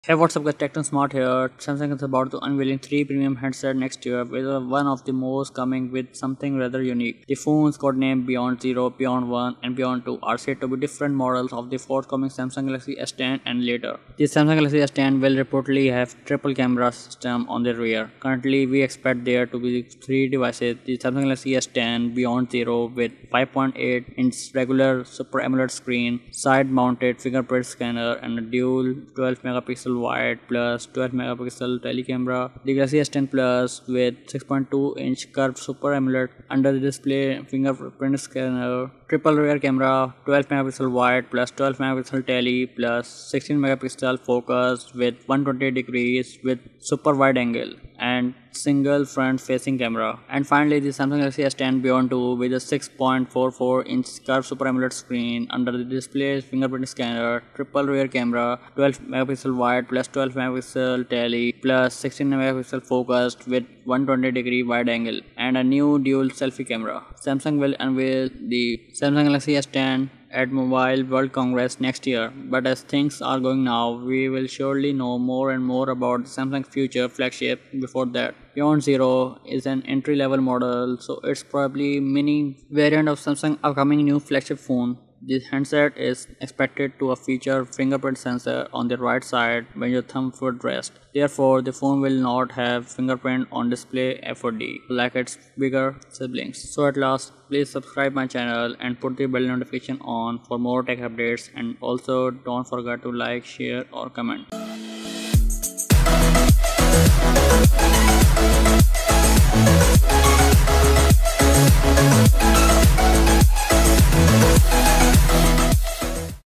Hey, what's up guys, Tech Smart here. Samsung is about to unveiling 3 premium headset next year with one of the most coming with something rather unique. The phones codenamed Beyond Zero, Beyond 1 and Beyond 2 are said to be different models of the forthcoming Samsung Galaxy S10 and later. The Samsung Galaxy S10 will reportedly have triple camera system on the rear. Currently we expect there to be 3 devices, the Samsung Galaxy S10 Beyond Zero with 5.8-inch regular Super AMOLED screen, side mounted fingerprint scanner and a dual 12 megapixel wide plus 12 megapixel telecamera. The Galaxy S10 Plus with 6.2-inch curved Super AMOLED under the display fingerprint scanner, triple rear camera, 12 megapixel wide plus 12 megapixel tele plus 16 megapixel focus with 120 degrees with super wide angle and single front facing camera. And finally the Samsung Galaxy S10 Beyond 2 with a 6.44-inch curved Super AMOLED screen under the display fingerprint scanner, triple rear camera, 12 megapixel wide plus 12 megapixel tele plus 16 megapixel focused with 120 degree wide angle and a new dual selfie camera. Samsung will unveil the Samsung Galaxy S10 at Mobile World Congress next year, but as things are going now, we will surely know more and more about Samsung's future flagship before that. Beyond Zero is an entry-level model, so it's probably mini variant of Samsung's upcoming new flagship phone. This handset is expected to feature fingerprint sensor on the right side when your thumb would rest. Therefore, the phone will not have fingerprint on display FOD like its bigger siblings. So at last, please subscribe my channel and put the bell notification on for more tech updates, and also don't forget to like, share or comment.